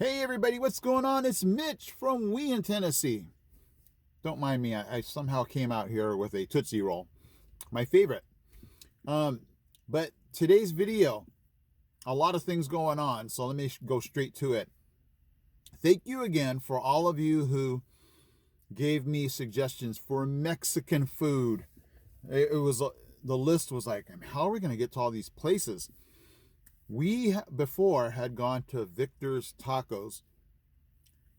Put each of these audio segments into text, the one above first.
Hey everybody, what's going on? It's Mitch from Wheeling, Tennessee. Don't mind me, I somehow came out here with a Tootsie Roll, my favorite. But today's video, a lot of things going on, so let me go straight to it. Thank you again for all of you who gave me suggestions for Mexican food. It was the list was like, how are we going to get to all these places? We before had gone to Victor's Tacos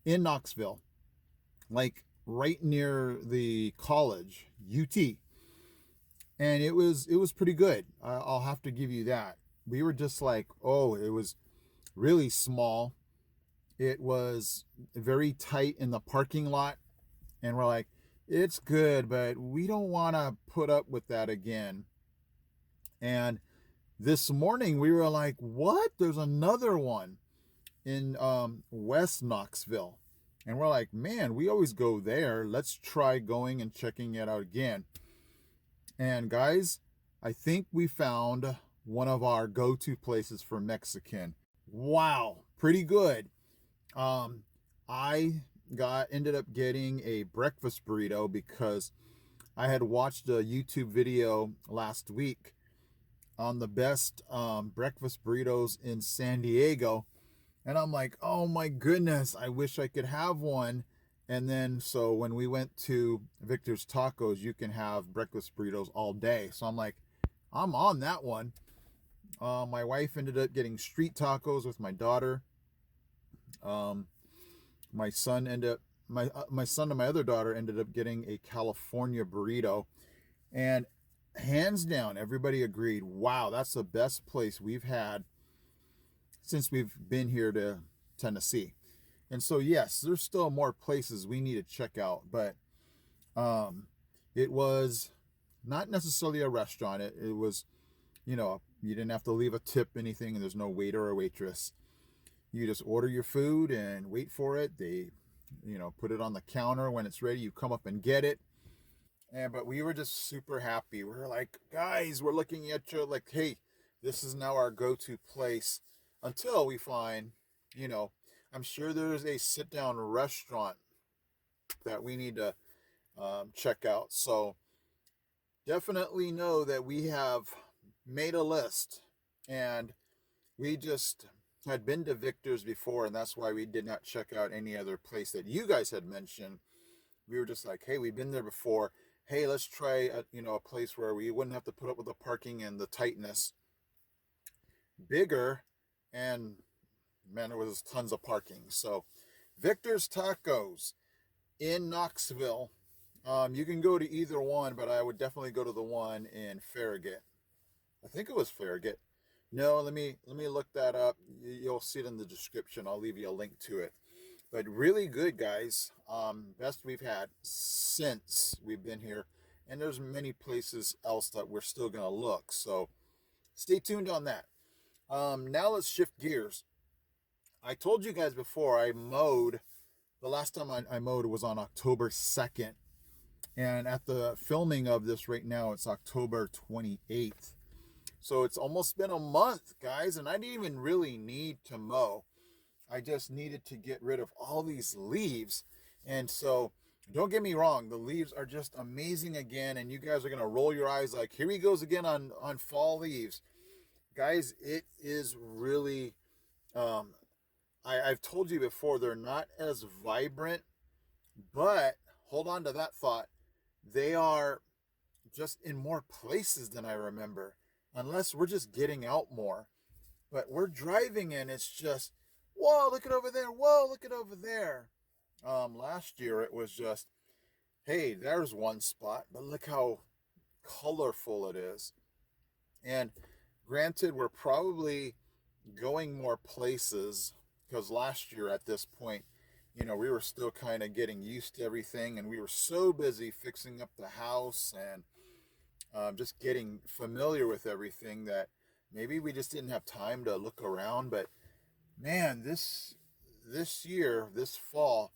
in Knoxville, like right near the college, UT, and it was pretty good. I'll have to give you that. We were just like, oh, it was really small. It was very tight in the parking lot, and we're like, it's good, but we don't want to put up with that again. And this morning we were like, what? There's another one in West Knoxville. And we're like, man, we always go there. Let's try going and checking it out again. And guys, I think we found one of our go-to places for Mexican. Wow, pretty good. I ended up getting a breakfast burrito because I had watched a YouTube video last week on the best breakfast burritos in San Diego. And I'm like, oh my goodness, I wish I could have one. And then, so when we went to Victor's Tacos, you can have breakfast burritos all day. So I'm like, I'm on that one. My wife ended up getting street tacos with my daughter. My son and my other daughter ended up getting a California burrito. And hands down, everybody agreed, wow, that's the best place we've had since we've been here to Tennessee. And so, yes, there's still more places we need to check out, but it was not necessarily a restaurant. It was, you didn't have to leave a tip, anything, and there's no waiter or waitress. You just order your food and wait for it. They, put it on the counter. When it's ready, you come up and get it. But we were just super happy. We were like, guys, we're looking at you like, hey, this is now our go-to place until we find, I'm sure there's a sit-down restaurant that we need to check out. So definitely know that we have made a list, and we just had been to Victor's before, and that's why we did not check out any other place that you guys had mentioned. We were just like, hey, we've been there before. Hey, let's try a place where we wouldn't have to put up with the parking and the tightness. Bigger, and man, there was tons of parking. So Victor's Tacos in Knoxville. You can go to either one, but I would definitely go to the one in Farragut. I think it was Farragut. No, let me look that up. You'll see it in the description. I'll leave you a link to it. But really good, guys. Best we've had since we've been here. And there's many places else that we're still going to look. So stay tuned on that. Now let's shift gears. I told you guys before I mowed. The last time I mowed was on October 2nd. And at the filming of this right now, it's October 28th. So it's almost been a month, guys. And I didn't even really need to mow. I just needed to get rid of all these leaves. And so don't get me wrong, the leaves are just amazing again, and you guys are going to roll your eyes like, here he goes again on fall leaves. Guys, it is really, I've told you before, they're not as vibrant, but hold on to that thought. They are just in more places than I remember, unless we're just getting out more. But we're driving and it's just, whoa, look at over there. Whoa, look at over there. Last year it was just, hey, there's one spot, but look how colorful it is. And granted, we're probably going more places because last year at this point, we were still kind of getting used to everything, and we were so busy fixing up the house and just getting familiar with everything that maybe we just didn't have time to look around. But man, this year, this fall,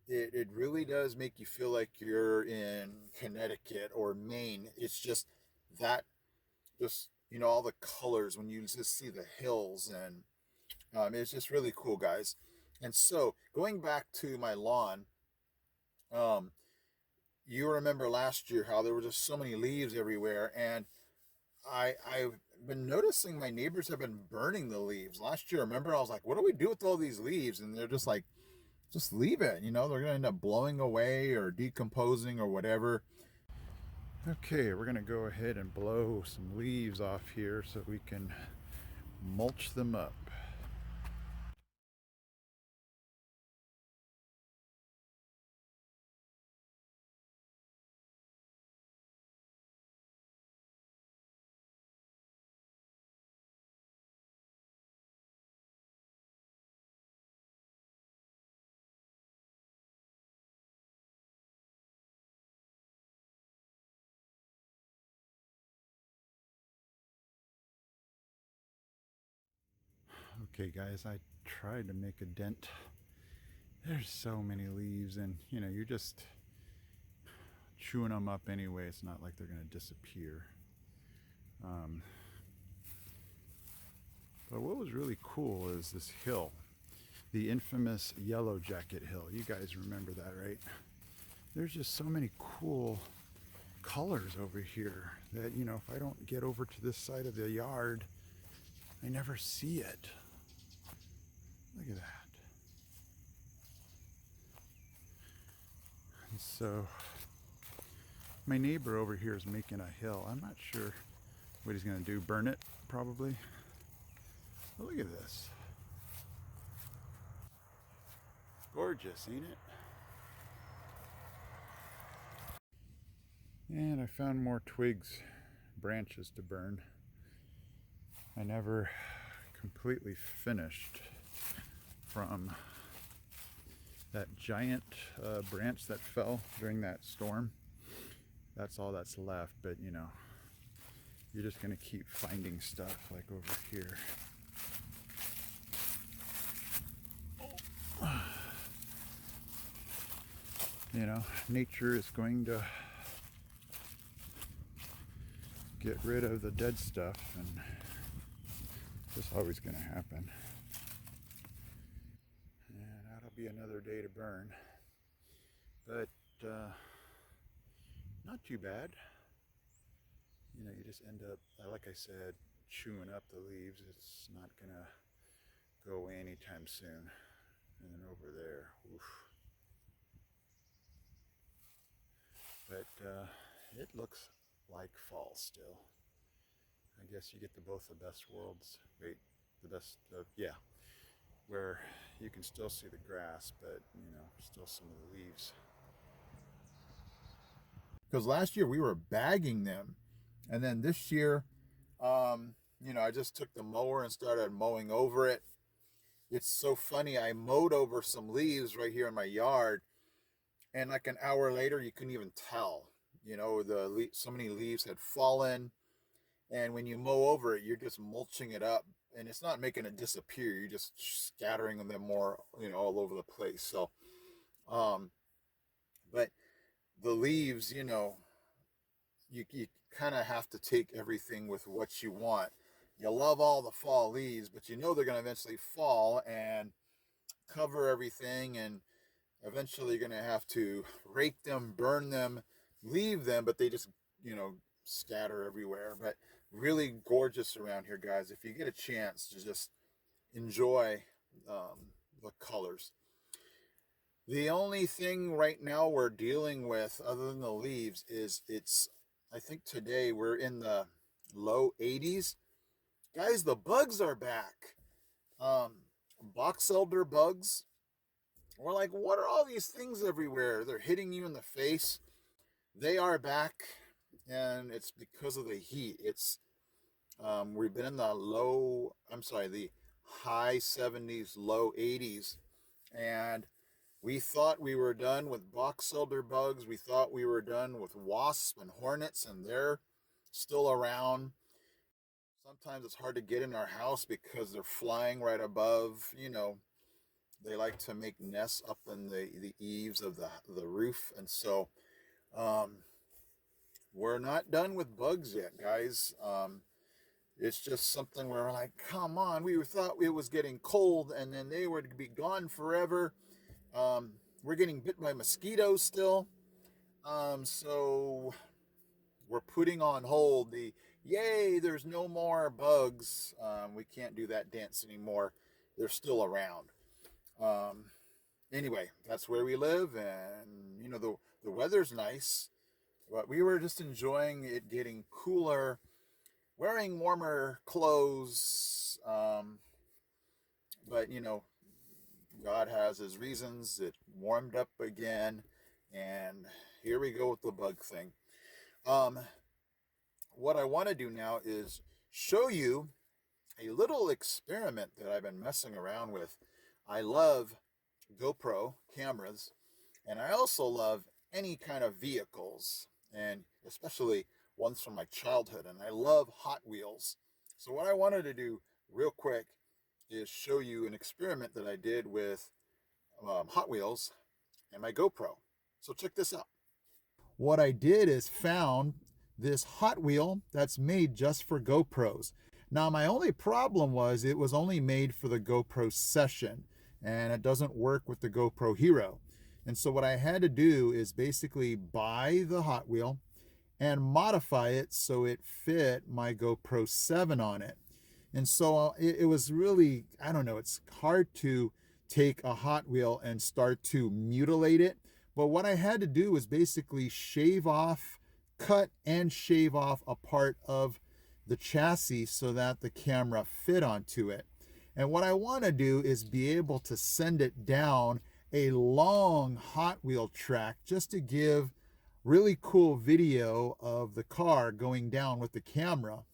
it really does make you feel like you're in Connecticut or Maine. It's just that, all the colors when you just see the hills, and it's just really cool, guys. And so going back to my lawn, um, you remember last year how there were just so many leaves everywhere, and I've been noticing my neighbors have been burning the leaves. Last year, remember, I was like, what do we do with all these leaves? And they're just like, just leave it. You know, they're going to end up blowing away or decomposing or whatever. Okay, we're going to go ahead and blow some leaves off here so we can mulch them up. Okay guys, I tried to make a dent. There's so many leaves, and you know, you're just chewing them up anyway. It's not like they're going to disappear. But what was really cool is this hill, the infamous Yellow Jacket Hill. You guys remember that, right? There's just so many cool colors over here that, you know, if I don't get over to this side of the yard, I never see it. Look at that. And so my neighbor over here is making a hill. I'm not sure what he's going to do. Burn it, probably. But look at this. Gorgeous, ain't it? And I found more twigs, branches to burn. I never completely finished from that giant branch that fell during that storm. That's all that's left, but you know, you're just gonna keep finding stuff like over here. You know, nature is going to get rid of the dead stuff, and it's always going to happen. And that'll be another day to burn. But not too bad. You know, you just end up, like I said, chewing up the leaves. It's not going to go away anytime soon. And then over there, oof. But it looks like fall still. I guess you get both the best worlds. Wait, the best of, yeah, where you can still see the grass, but you know, still some of the leaves. Because last year we were bagging them, and then this year, you know, I just took the mower and started mowing over it. It's so funny. I mowed over some leaves right here in my yard, and like an hour later, you couldn't even tell. You know, so many leaves had fallen, and when you mow over it, you're just mulching it up, and it's not making it disappear. You're just scattering them more, you know, all over the place. So, but the leaves, you know, you kind of have to take everything with what you want. You love all the fall leaves, but you know they're going to eventually fall and cover everything, and eventually you're going to have to rake them, burn them, leave them, but they just, you know, scatter everywhere. But really gorgeous around here, guys. If you get a chance to just enjoy the colors. The only thing right now we're dealing with, other than the leaves, is I think today we're in the low 80s. Guys, the bugs are back. Box elder bugs. We're like, what are all these things everywhere? They're hitting you in the face. They are back, and it's because of the heat. We've been in the high 70s, low 80s, and we thought we were done with box elder bugs. We thought we were done with wasps and hornets, and they're still around. Sometimes it's hard to get in our house because they're flying right above. You know, they like to make nests up in the eaves of the roof, and so we're not done with bugs yet, guys. It's just something where we're like, come on, we thought it was getting cold and then they were to be gone forever. We're getting bit by mosquitoes still. So we're putting on hold the, yay, there's no more bugs. We can't do that dance anymore. They're still around. Anyway, that's where we live, and the weather's nice, but we were just enjoying it getting cooler, wearing warmer clothes. But God has his reasons. It warmed up again, and here we go with the bug thing. What I want to do now is show you a little experiment that I've been messing around with. I love GoPro cameras, and I also love any kind of vehicles, and especially ones from my childhood, and I love Hot Wheels. So what I wanted to do real quick is show you an experiment that I did with Hot Wheels and my GoPro. So check this out. What I did is found this Hot Wheel that's made just for GoPros. Now my only problem was it was only made for the GoPro Session, and it doesn't work with the GoPro Hero. And so what I had to do is basically buy the Hot Wheel and modify it so it fit my GoPro 7 on it. And so it was really, I don't know, it's hard to take a Hot Wheel and start to mutilate it. But what I had to do was basically cut and shave off a part of the chassis so that the camera fit onto it. And what I want to do is be able to send it down a long Hot Wheel track just to give really cool video of the car going down with the camera.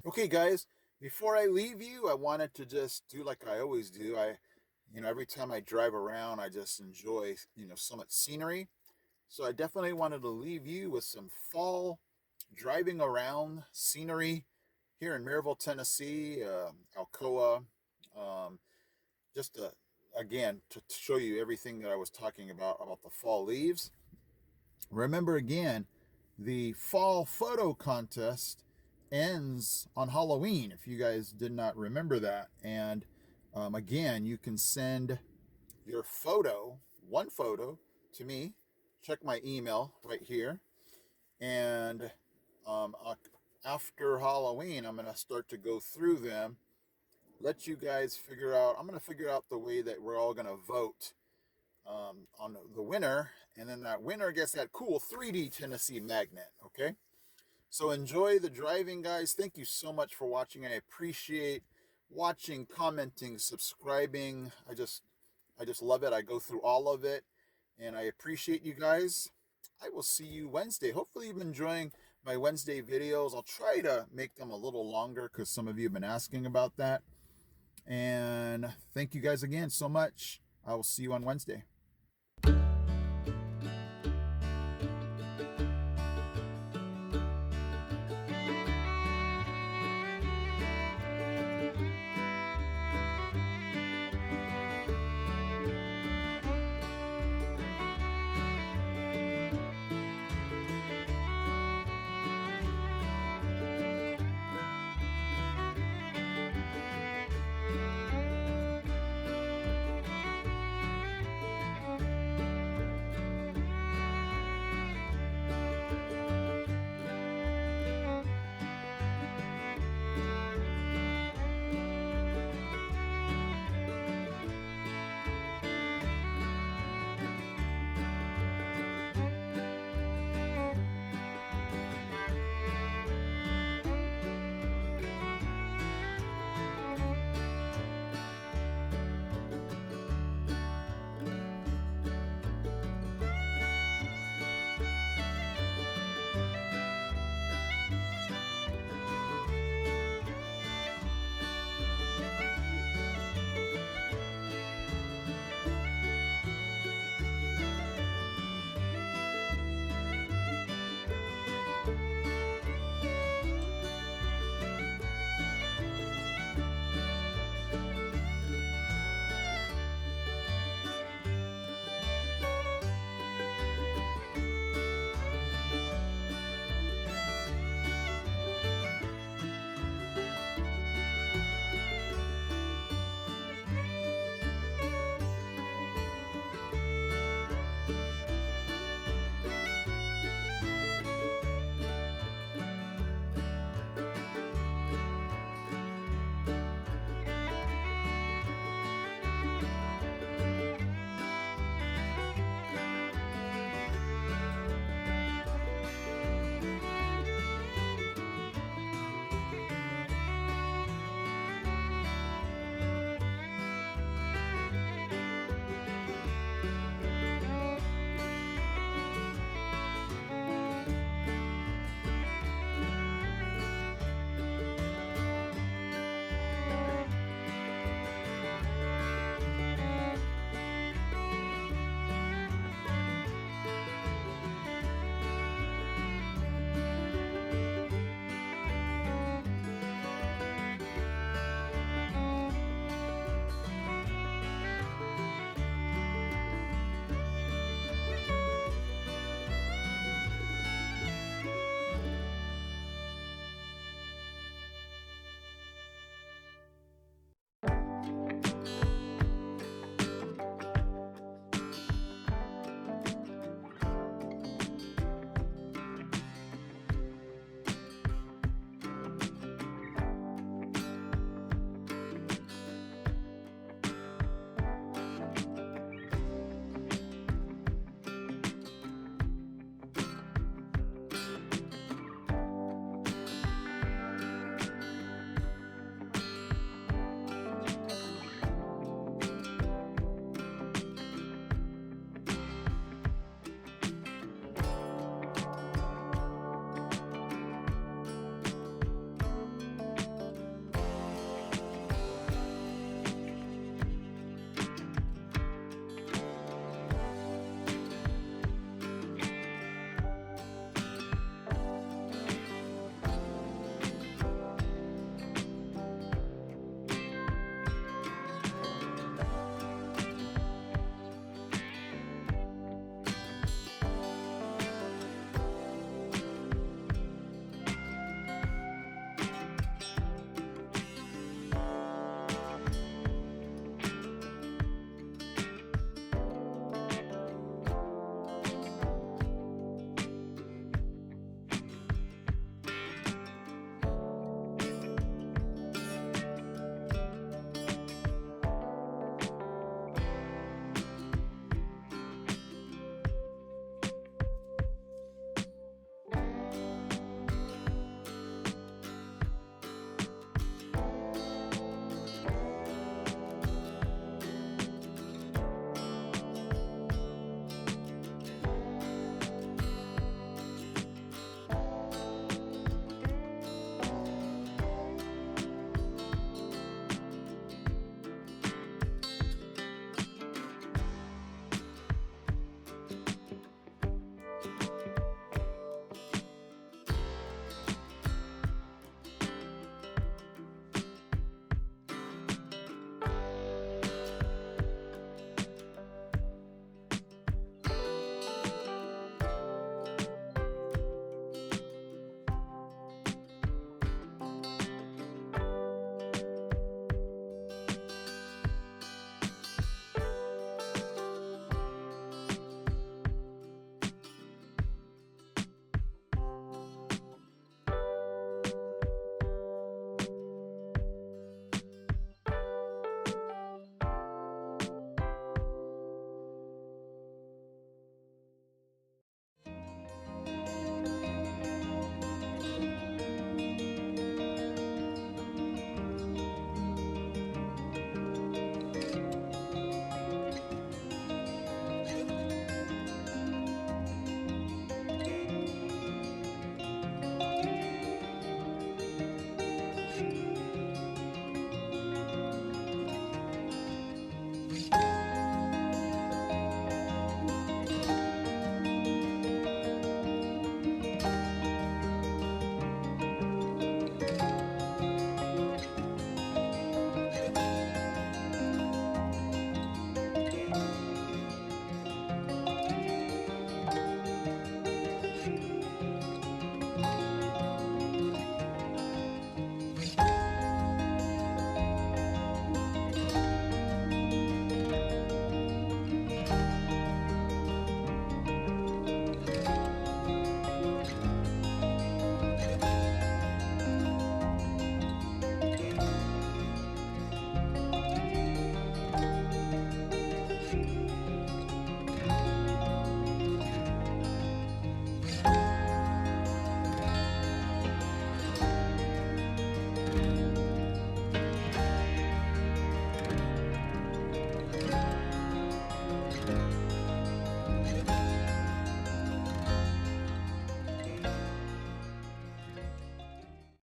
Okay guys, before I leave you, I wanted to just do like I always do. Every time I drive around, I just enjoy, so much scenery. So I definitely wanted to leave you with some fall driving around scenery here in Maryville, Tennessee, Alcoa, just again, to show you everything that I was talking about the fall leaves. Remember again, the fall photo contest ends on Halloween, if you guys did not remember that. And again, you can send your one photo to me. Check my email right here. And after Halloween, I'm going to start to go through them, let you guys figure out. I'm going to figure out the way that we're all going to vote on the winner. And then that winner gets that cool 3D Tennessee magnet, okay? So enjoy the driving, guys. Thank you so much for watching. I appreciate watching, commenting, subscribing. I just love it. I go through all of it, and I appreciate you guys. I will see you Wednesday. Hopefully you've been enjoying my Wednesday videos. I'll try to make them a little longer because some of you have been asking about that. And thank you guys again so much. I will see you on Wednesday.